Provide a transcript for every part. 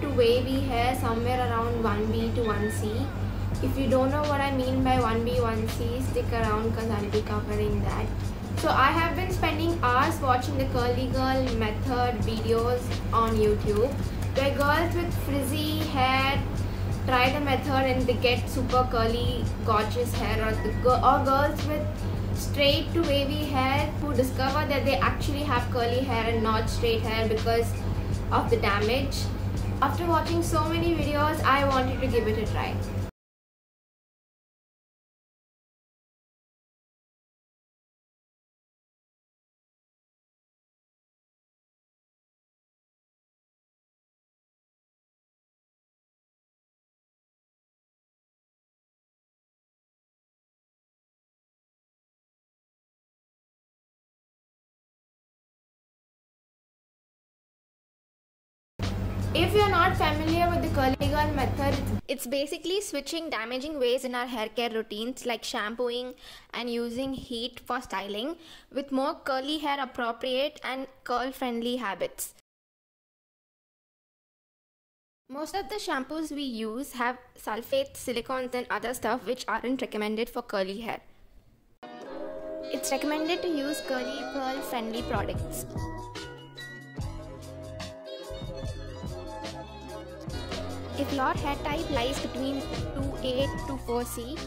to wavy hair somewhere around 1B to 1C. If you don't know what I mean by 1B, 1C, stick around because I'll be covering that. So I have been spending hours watching the curly girl method videos on YouTube, where girls with frizzy hair try the method and they get super curly gorgeous hair, or girls with straight to wavy hair who discover that they actually have curly hair and not straight hair because of the damage. After watching so many videos, I wanted to give it a try. If you're not familiar with the curly girl method, it's basically switching damaging ways in our hair care routines like shampooing and using heat for styling with more curly hair appropriate and curl friendly habits. Most of the shampoos we use have sulfates, silicones and other stuff which aren't recommended for curly hair. It's recommended to use curl friendly products. If your hair type lies between 2A to 4C,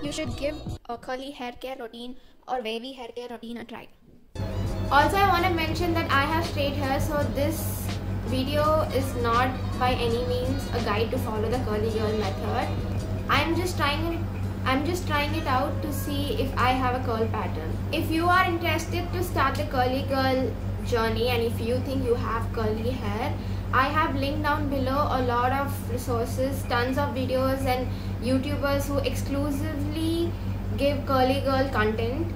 you should give a curly hair care routine or wavy hair care routine a try. Also, I want to mention that I have straight hair, so this video is not by any means a guide to follow the curly girl method. I'm just trying it out to see if I have a curl pattern. If you are interested to start the curly girl journey and if you think you have curly hair, I have linked down below a lot of resources, tons of videos and YouTubers who exclusively give curly girl content.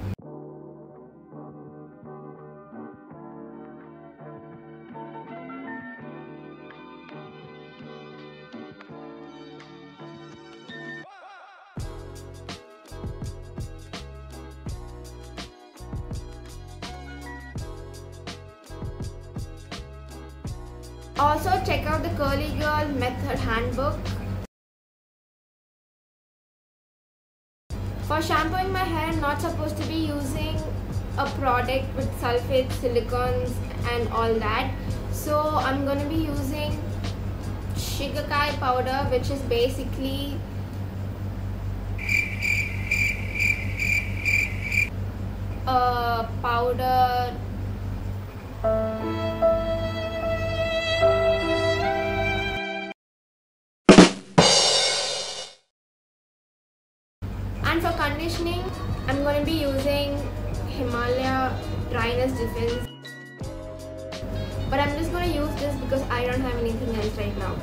Also check out the curly girl method handbook. For shampooing my hair, I'm not supposed to be using a product with sulfates, silicones and all that. So I'm going to be using Shigakai powder, which is basically a powder and for conditioning, I'm going to be using Himalaya Dryness Defense. But I'm just going to use this because I don't have anything else right now.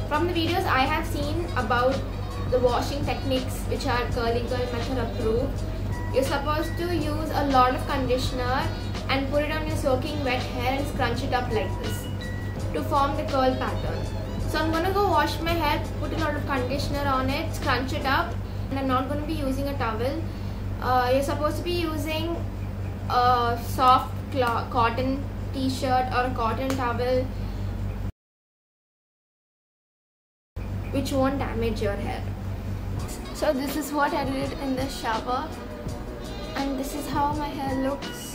From the videos I have seen about the washing techniques which are curly girl method approved, you're supposed to use a lot of conditioner and put it on your soaking wet hair and scrunch it up like this to form the curl pattern. So I'm going to go wash my hair, put a lot of conditioner on it, scrunch it up, and I'm not going to be using a towel. You're supposed to be using a soft cotton t-shirt or a cotton towel which won't damage your hair. So this is what I did in the shower and this is how my hair looks.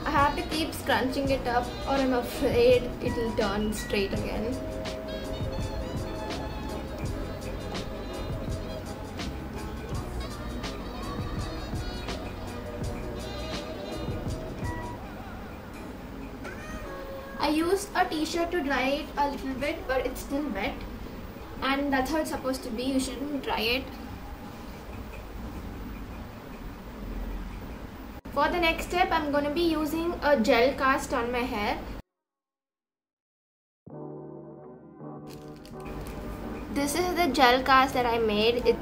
I have to keep scrunching it up or I'm afraid it will turn straight again. I used a t-shirt to dry it a little bit, but it's still wet and that's how it's supposed to be. You shouldn't dry it. For the next step, I'm going to be using a gel cast on my hair. This is the gel cast that I made.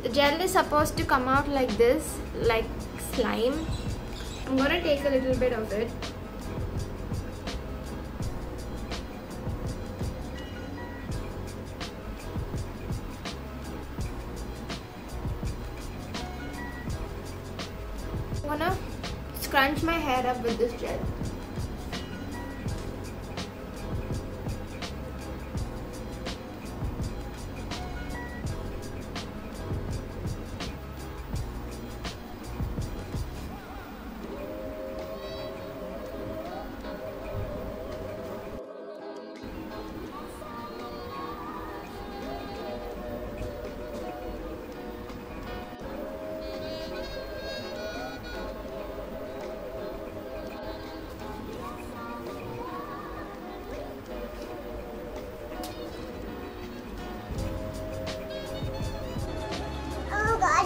The gel is supposed to come out like this, like slime. I'm going to take a little bit of it. gonna scrunch my hair up with this gel.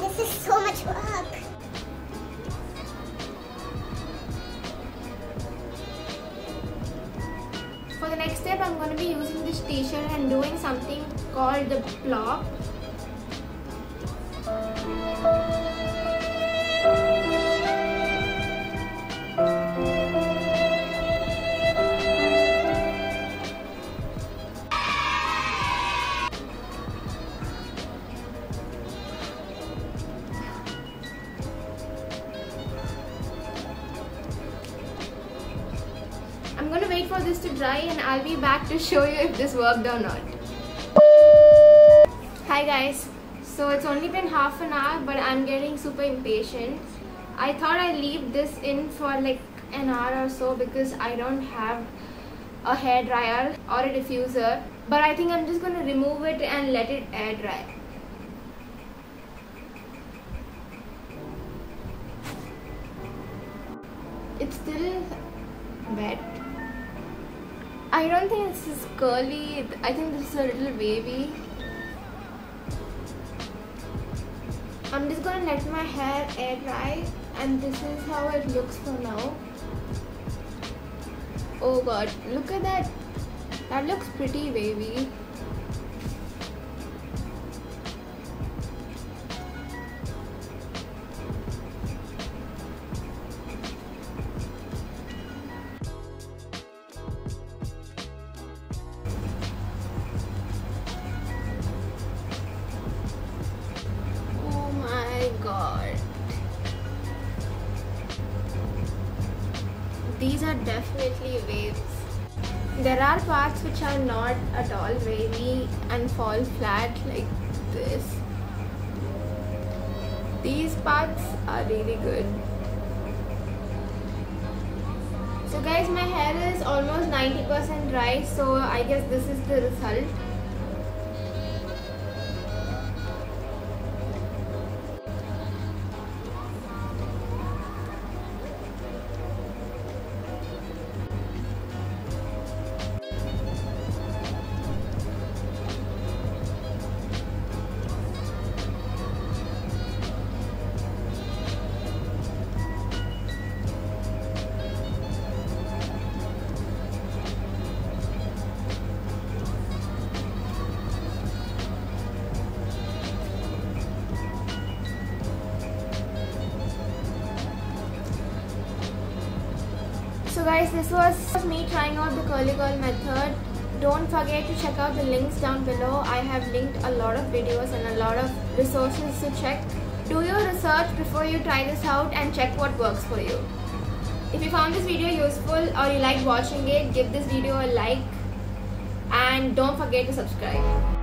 This is so much work. For the next step, I'm going to be using this t-shirt and doing something called the plop. I'm gonna wait for this to dry and I'll be back to show you if this worked or not. Hi guys, so it's only been half an hour but I'm getting super impatient. I thought I'd leave this in for like an hour or so because I don't have a hair dryer or a diffuser, but I think I'm just gonna remove it and let it air dry. It's still wet. I don't think this is curly. I think this is a little wavy. I'm just gonna let my hair air dry and this is how it looks for now. Oh god, look at that. That looks pretty wavy. God, these are definitely waves. There are parts which are not at all wavy and fall flat like this. These parts are really good. So guys, my hair is almost 90% dry, so I guess this is the result. So guys, this was me trying out the curly curl method. Don't forget to check out the links down below. I have linked a lot of videos and a lot of resources to check. Do your research before you try this out and check what works for you. If you found this video useful or you liked watching it, give this video a like and don't forget to subscribe.